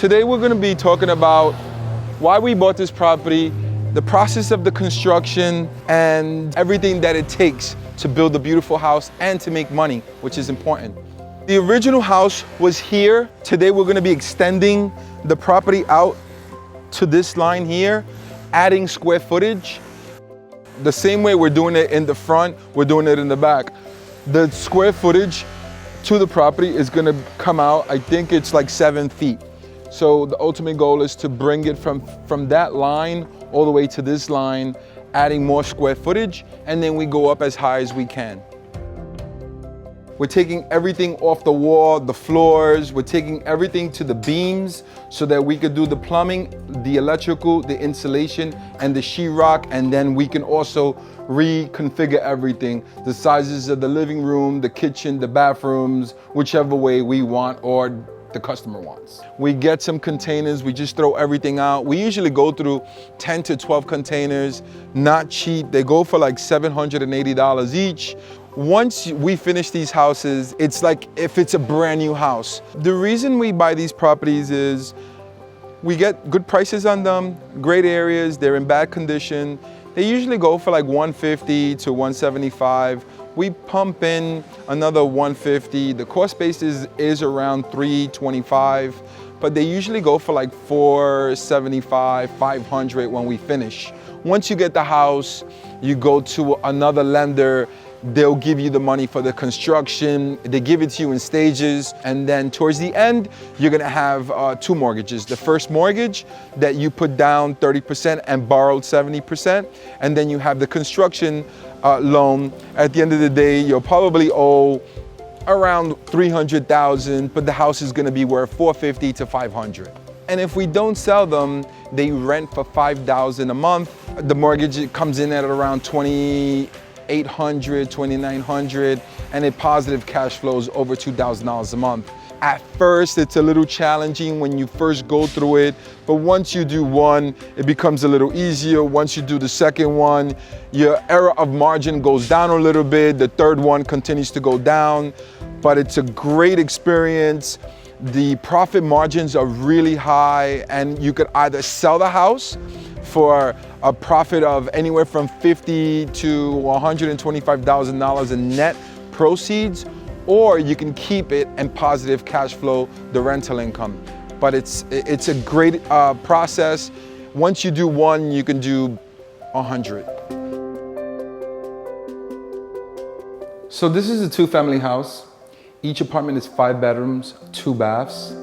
Today we're going to be talking about why we bought this property, the process of the construction, and everything that it takes to build a beautiful house and to make money, which is important. The original house was here. Today we're going to be extending the property out to this line here, adding square footage. The same way we're doing it in the front, we're doing it in the back. The square footage to the property is going to come out, I think it's like 7 feet. So the ultimate goal is to bring it from that line all the way to this line, adding more square footage, and then we go up as high as we can. We're taking everything off the wall, the floors, we're taking everything to the beams so that we could do the plumbing, the electrical, the insulation, and the sheetrock, and then we can also reconfigure everything, the sizes of the living room, the kitchen, the bathrooms, whichever way we want or the customer wants. We get some containers, we just throw everything out. We usually go through 10 to 12 containers, not cheap. They go for like $780 each. Once we finish these houses, it's like if it's a brand new house. The reason we buy these properties is we get good prices on them, great areas, they're in bad condition. They usually go for like $150 to $175. We pump in another $150. The cost basis is around $325, but they usually go for like $475, $500 when we finish. Once you get the house, you go to another lender. They'll give you the money for the construction. They give it to you in stages. And then towards the end, you're gonna have 2 mortgages. The first mortgage that you put down 30% and borrowed 70%. And then you have the construction loan. At the end of the day, you'll probably owe around $300,000, but the house is gonna be worth $450 to $500. And if we don't sell them, they rent for $5,000 a month. The mortgage comes in at around $2,800, $2,900, and it positive cash flows over $2,000 a month. At first, it's a little challenging when you first go through it, but once you do one, it becomes a little easier. Once you do the second one, your error of margin goes down a little bit. The third one continues to go down, but it's a great experience. The profit margins are really high, and you could either sell the house for a profit of anywhere from $50,000 to $125,000 in net proceeds, or you can keep it and positive cash flow the rental income. But it's a great process. Once you do one, you can do 100. So this is a 2-family house. Each apartment is 5 bedrooms, 2 baths.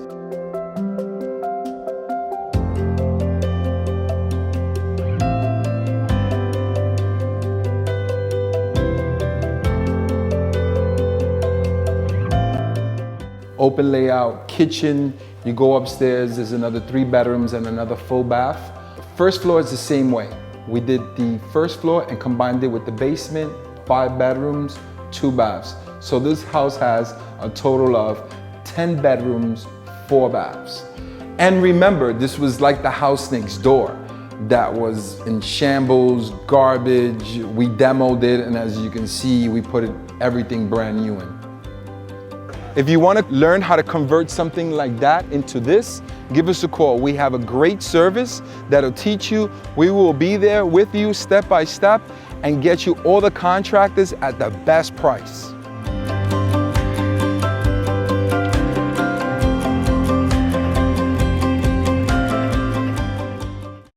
Open layout, kitchen, you go upstairs, there's another 3 bedrooms and another full bath. First floor is the same way. We did the first floor and combined it with the basement, 5 bedrooms, 2 baths. So this house has a total of 10 bedrooms, 4 baths. And remember, this was like the house next door that was in shambles, garbage. We demoed it, and as you can see, we put everything brand new in. If you want to learn how to convert something like that into this, give us a call. We have a great service that'll teach you. We will be there with you step by step and get you all the contractors at the best price.